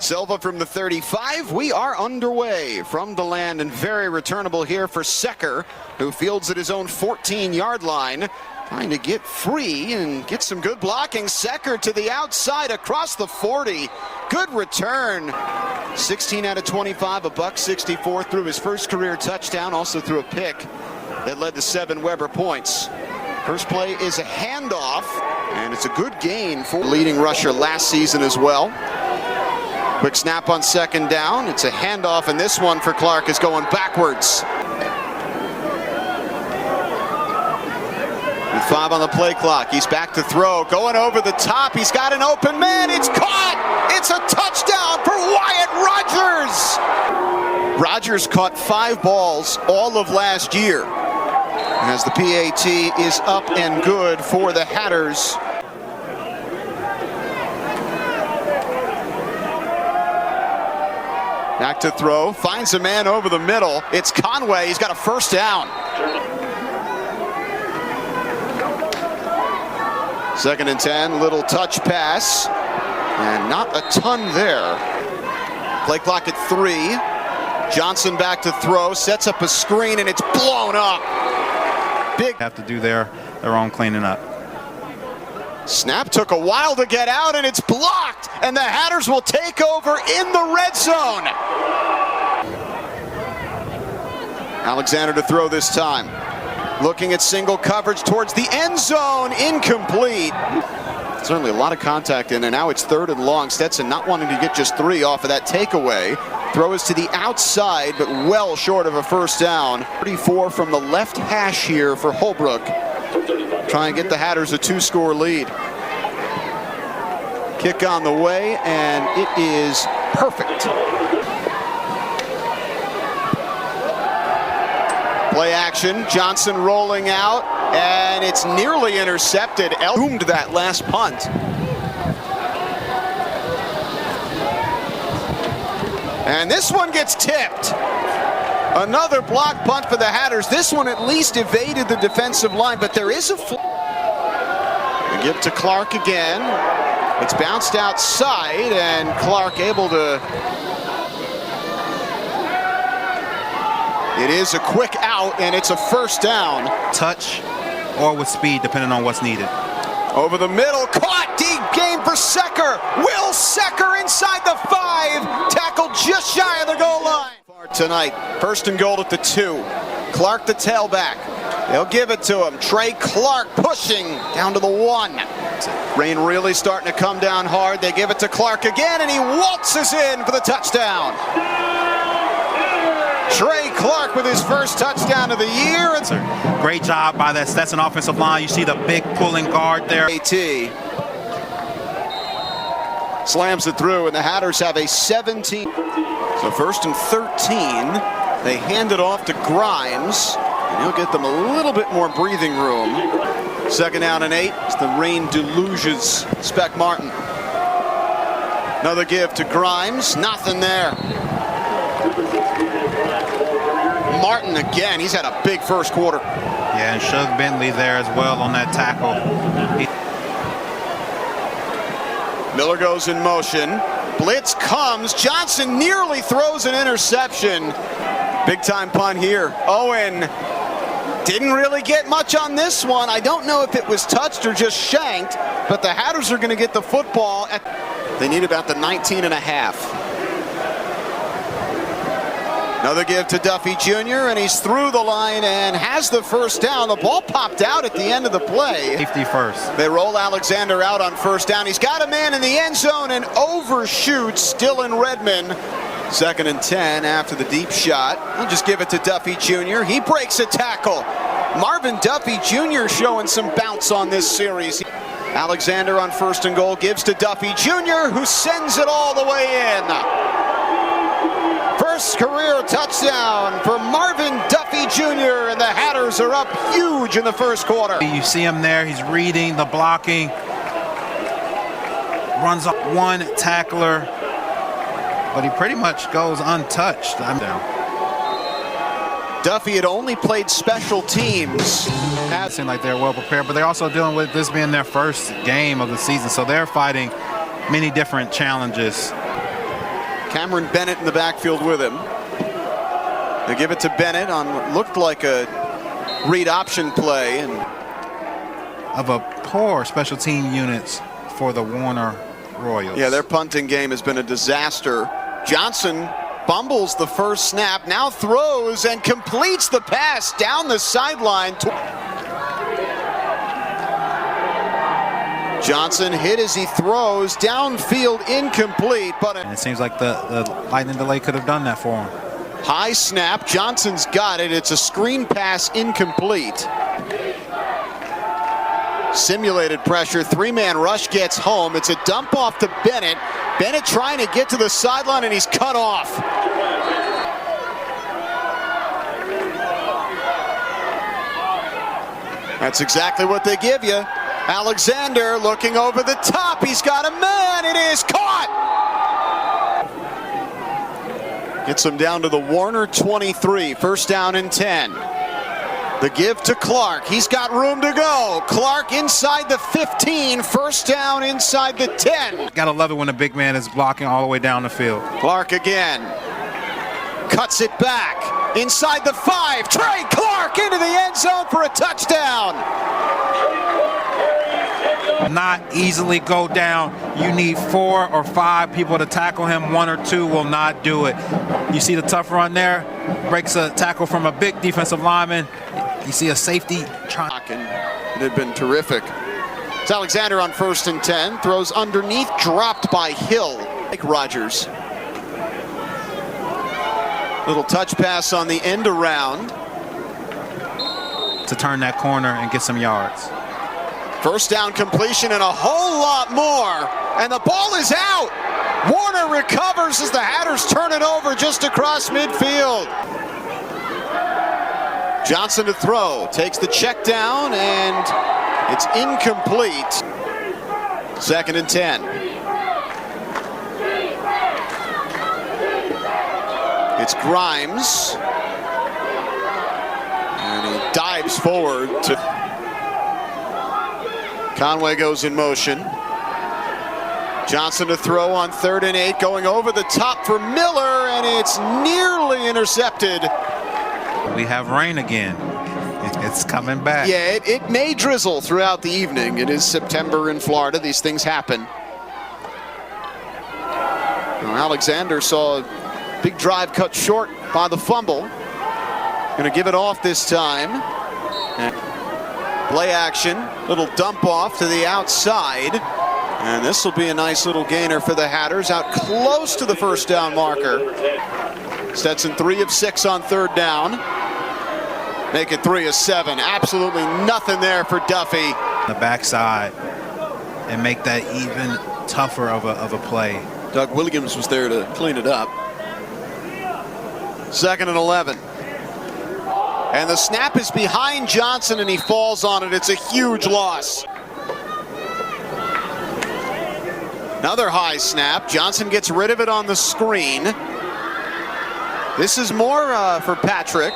Silva from the 35. We are underway from the land and very returnable here for Secker, who fields at his own 14-yard line. Trying to get free and get some good blocking. Secker to the outside across the 40. Good return. 16 out of 25, a $164 through his first career touchdown. Also threw a pick that led to 7 Weber points. First play is a handoff, and it's a good gain for leading rusher last season as well. Quick snap on second down. It's a handoff, and this one for Clark is going backwards. With 5 on the play clock, he's back to throw, going over the top. He's got an open man. It's caught. It's a touchdown for Wyatt Rogers. Rogers caught 5 balls all of last year, as the PAT is up and good for the Hatters. Back to throw, finds a man over the middle. It's Conway, he's got a first down. Second and 10, little touch pass, and not a ton there. Play clock at 3. Johnson back to throw, sets up a screen, and it's blown up. Big have to do their own cleaning up. Snap took a while to get out, and it's blocked, and the Hatters will take over in the red zone. Alexander to throw this time. Looking at single coverage towards the end zone, incomplete. Certainly a lot of contact in, and now it's 3rd and long. Stetson not wanting to get just 3 off of that takeaway. Throw is to the outside, but well short of a first down. 34 from the left hash here for Holbrook. Try and get the Hatters a 2-score lead. Kick on the way, and it is perfect. Play action, Johnson rolling out, and it's nearly intercepted. Doomed that last punt. And this one gets tipped. Another block punt for the Hatters. This one at least evaded the defensive line, but there is a give to Clark again. It's bounced outside, and Clark able to. It is a quick out, and it's a first down. Touch or with speed, depending on what's needed. Over the middle, caught, deep game for Secker. Will Secker inside the 5, tackled just shy of the goal line. Tonight, 1st and goal at the 2. Clark the tailback. They'll give it to him. Trey Clark pushing down to the 1. Rain really starting to come down hard. They give it to Clark again, and he waltzes in for the touchdown. Trey Clark with his first touchdown of the year. It's a great job by that Stetson offensive line. You see the big pulling guard there. AT slams it through, and the Hatters have a 17. So 1st and 13. They hand it off to Grimes, and he'll get them a little bit more breathing room. 2nd down and 8. As the rain deluges Spec Martin. Another give to Grimes. Nothing there. Martin again. He's had a big first quarter. Yeah, and Shug Bentley there as well on that tackle. Miller goes in motion. Blitz comes. Johnson nearly throws an interception. Big time punt here. Owen didn't really get much on this one. I don't know if it was touched or just shanked, but the Hatters are going to get the football. They need about the 19.5. Another give to Duffy Jr., and he's through the line and has the first down. The ball popped out at the end of the play. Safety first. They roll Alexander out on first down. He's got a man in the end zone and overshoots, still in Redmond. 2nd and 10 after the deep shot. We'll just give it to Duffy Jr. He breaks a tackle. Marvin Duffy Jr. showing some bounce on this series. Alexander on 1st and goal gives to Duffy Jr., who sends it all the way in. First career touchdown for Marvin Duffy Jr., and the Hatters are up huge in the first quarter. You see him there, he's reading the blocking, runs up one tackler, but he pretty much goes untouched. I'm down. Duffy had only played special teams. It seemed like they're well prepared, but they're also dealing with this being their first game of the season, so they're fighting many different challenges. Cameron Bennett in the backfield with him. They give it to Bennett on what looked like a read option play. And of a poor special team units for the Warner Royals. yeah, their punting game has been a disaster. Johnson fumbles the first snap, now throws and completes the pass down the sideline. Johnson hit as he throws, downfield incomplete, but And it seems like the lightning delay could have done that for him. high snap. Johnson's got it. It's a screen pass incomplete. Simulated pressure, three-man rush gets home. It's a dump off to Bennett. Bennett trying to get to the sideline and he's cut off. That's exactly what they give you. Alexander looking over the top. He's got a man. It is caught. Gets him down to the Warner 23. First down and 10. The give to Clark. He's got room to go. Clark inside the 15. First down inside the 10. Gotta love it when a big man is blocking all the way down the field. Clark again. Cuts it back. Inside the 5. Trey Clark into the end zone for a touchdown. Not easily go down. You need 4 or 5 people to tackle him. 1 or 2 will not do it. You see the tough run there, breaks a tackle from a big defensive lineman. You see a safety trying. It had been terrific. It's Alexander on first and 10. Throws underneath, dropped by Hill. Like Rogers. Little touch pass on the end around. To turn that corner and get some yards. First down completion and a whole lot more. And the ball is out. Warner recovers as the Hatters turn it over just across midfield. Johnson to throw. Takes the check down and it's incomplete. Second and 10. It's Grimes. And he dives forward to... Conway goes in motion. Johnson to throw on 3rd and 8, going over the top for Miller, and it's nearly intercepted. We have rain again. It's coming back. Yeah, it may drizzle throughout the evening. It is September in Florida. These things happen. Now, Alexander saw a big drive cut short by the fumble. Going to give it off this time. And play action, little dump off to the outside. And this will be a nice little gainer for the Hatters, out close to the first down marker. Stetson 3 of 6 on 3rd down. Make it 3 of 7. Absolutely nothing there for Duffy. The backside and make that even tougher of a play. Doug Williams was there to clean it up. 2nd and 11. And the snap is behind Johnson and he falls on it. It's a huge loss. Another high snap. Johnson gets rid of it on the screen. This is more for Patrick.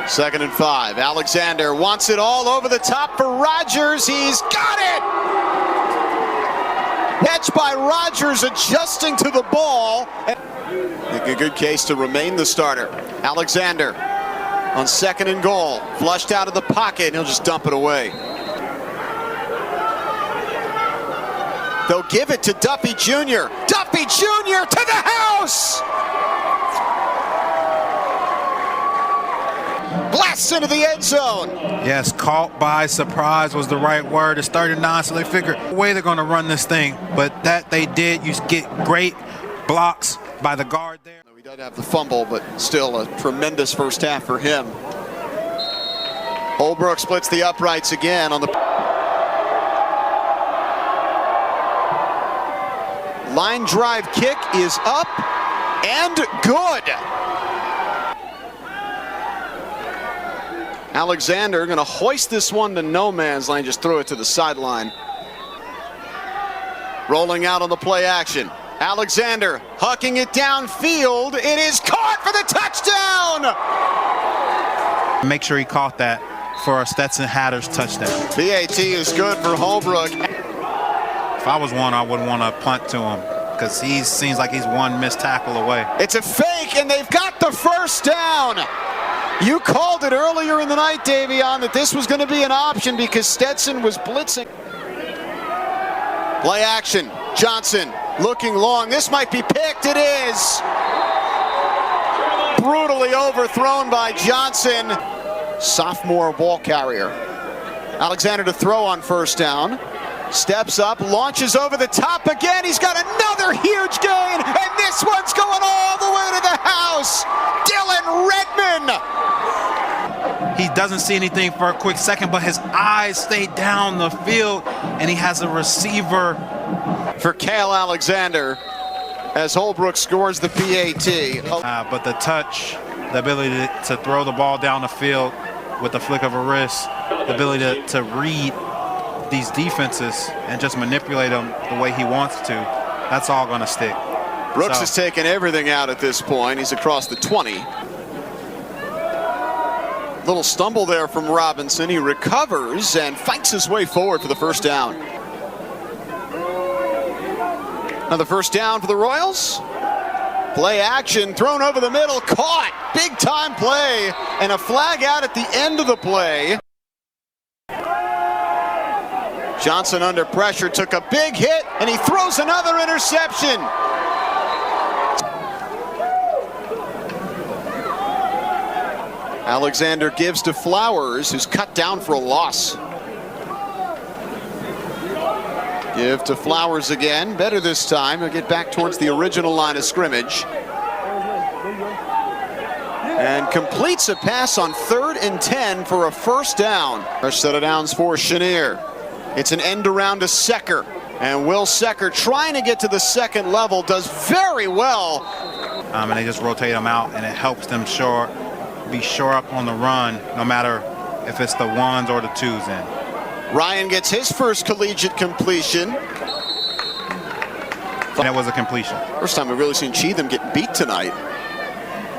2nd and 5. Alexander wants it all over the top for Rogers. He's got it! Catch by Rogers, adjusting to the ball. A good case to remain the starter. Alexander on 2nd and goal. Flushed out of the pocket, and he'll just dump it away. They'll give it to Duffy Jr. Duffy Jr. to the house! Blasts into the end zone. Yes, caught by surprise was the right word. It's 39, so they figured the way they're going to run this thing. But that they did. You get great blocks by the guard there. He does have the fumble, but still a tremendous first half for him. Holbrook splits the uprights again on the... Line drive kick is up and good. Alexander going to hoist this one to no man's land, just throw it to the sideline. Rolling out on the play action. Alexander hucking it downfield. It is caught for the touchdown. Make sure he caught that for a Stetson Hatters touchdown. BAT is good for Holbrook. If I was one, I wouldn't want to punt to him because he seems like he's one missed tackle away. It's a fake, and they've got the first down. You called it earlier in the night, Davion, that this was going to be an option because Stetson was blitzing. Play action. Johnson looking long. This might be picked. It is. Brutally overthrown by Johnson. Sophomore ball carrier. Alexander to throw on first down. Steps up, launches over the top again. He's got another huge gain, and this one's going all the way to the house. Dylan Redmond. He doesn't see anything for a quick second, but his eyes stay down the field, and he has a receiver. For Cale Alexander, as Holbrook scores the PAT. But the touch, the ability to throw the ball down the field with the flick of a wrist, the ability to read these defenses and just manipulate them the way he wants to, that's all going to stick. Brooks has taken everything out at this point. He's across the 20. Little stumble there from Robinson. He recovers and fights his way forward for the first down. Another first down for the Royals. Play action, thrown over the middle, caught. Big time play, and a flag out at the end of the play. Johnson under pressure, took a big hit, and he throws another interception. Alexander gives to Flowers, who's cut down for a loss. Give to Flowers again, better this time. He'll get back towards the original line of scrimmage. And completes a pass on 3rd and 10 for a first down. First set of downs for Chenier. It's an end around to Secker. And Will Secker, trying to get to the second level, does very well. And they just rotate him out, and it helps them be shore up on the run, no matter if it's the ones or the twos in. Ryan gets his first collegiate completion. And it was a completion. First time we've really seen Cheatham get beat tonight.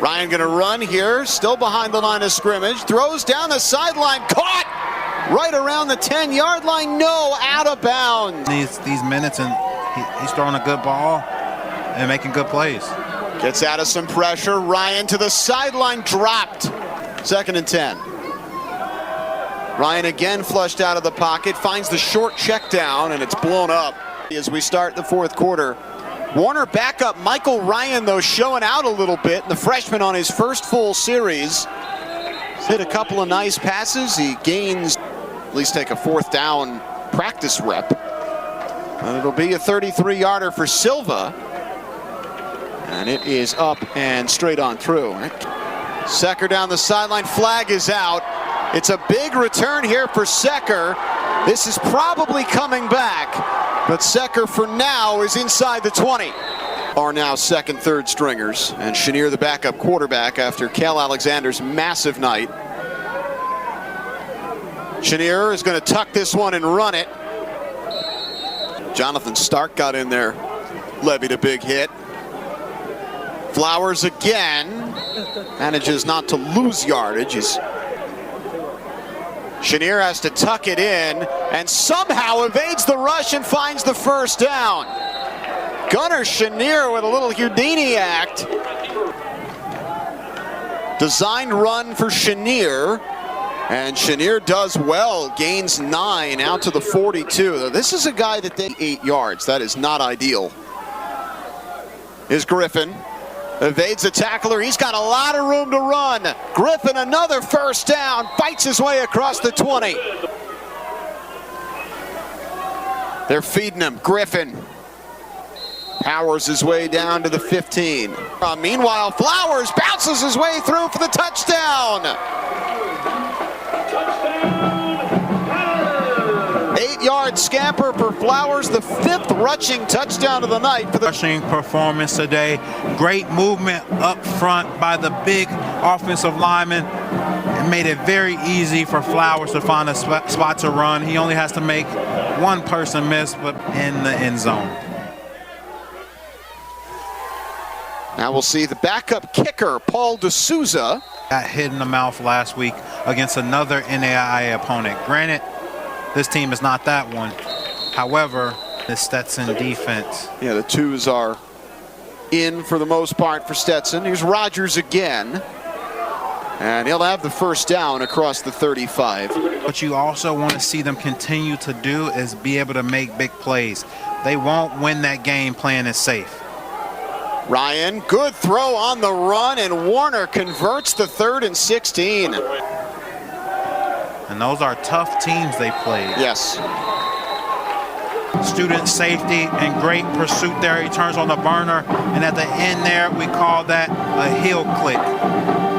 Ryan gonna run here, still behind the line of scrimmage, throws down the sideline, caught right around the 10-yard line, no, out of bounds. These minutes, and he's throwing a good ball and making good plays. Gets out of some pressure, Ryan to the sideline, dropped. 2nd and 10. Ryan again flushed out of the pocket, finds the short check down, and it's blown up as we start the 4th quarter. Warner backup Michael Ryan, though, showing out a little bit. The freshman on his first full series. He's hit a couple of nice passes. He gains, at least take a 4th down practice rep. And it'll be a 33-yarder for Silva. And it is up and straight on through. Secker down the sideline, flag is out. It's a big return here for Secker. This is probably coming back, but Secker for now is inside the 20. Are now 2nd, 3rd stringers, and Chenier the backup quarterback after Cale Alexander's massive night. Chenier is going to tuck this one and run it. Jonathan Stark got in there, levied a big hit. Flowers again, manages not to lose yardage. Chenier has to tuck it in and somehow evades the rush and finds the first down. Gunnar Chenier with a little Houdini act. Designed run for Chenier, and Chenier does well, gains 9 out to the 42. This is a guy that they 8 yards. That is not ideal. Is Griffin. Evades the tackler. He's got a lot of room to run. Griffin, another first down, fights his way across the 20. They're feeding him. Griffin powers his way down to the 15. Meanwhile, Flowers bounces his way through for the touchdown. 8-yard scamper for Flowers, the 5th rushing touchdown of the night for the rushing performance today. Great movement up front by the big offensive lineman. It made it very easy for Flowers to find a spot to run. He only has to make one person miss, but in the end zone. Now we'll see the backup kicker, Paul D'Souza. Got hit in the mouth last week against another NAIA opponent. Granted, this team is not that one. However, The Stetson defense. Yeah, the twos are in for the most part for Stetson. Here's Rogers again. And he'll have the first down across the 35. What you also want to see them continue to do is be able to make big plays. They won't win that game playing it safe. Ryan, good throw on the run, and Warner converts the 3rd and 16. And those are tough teams they played. Yes. Student safety and great pursuit there. He turns on the burner, and at the end there, we call that a heel click.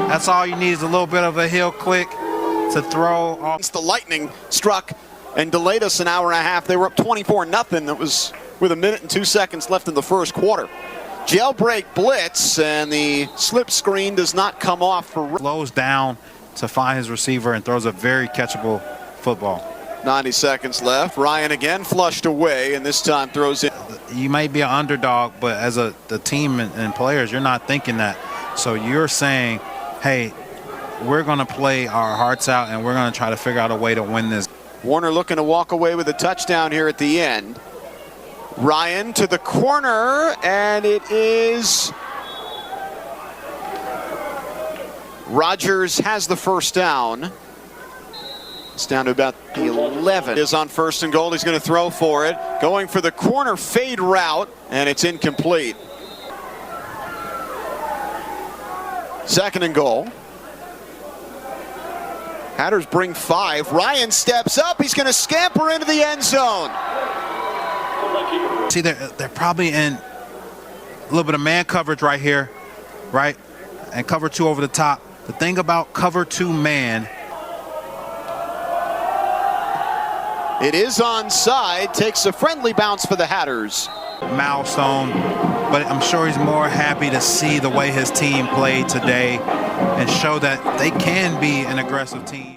That's all you need is a little bit of a heel click to throw off. The lightning struck and delayed us an hour and a half. They were up 24-0. That was with 1 minute and 2 seconds left in the first quarter. Jailbreak blitz, and the slip screen does not come off for. Slows down to find his receiver and throws a very catchable football. 90 seconds left. Ryan again flushed away, and this time throws in. You might be an underdog, but as the team and players, you're not thinking that. So you're saying, hey, we're going to play our hearts out, and we're going to try to figure out a way to win this. Warner looking to walk away with a touchdown here at the end. Ryan to the corner, and it is Rogers has the first down. It's down to about the 11. Is on 1st and goal. He's going to throw for it. Going for the corner fade route, and it's incomplete. 2nd and goal. Hatters bring 5. Ryan steps up. He's going to scamper into the end zone. See, they're probably in a little bit of man coverage right here, right? And cover 2 over the top. The thing about cover 2 man, it is onside. Takes a friendly bounce for the Hatters. milestone, but I'm sure he's more happy to see the way his team played today and show that they can be an aggressive team.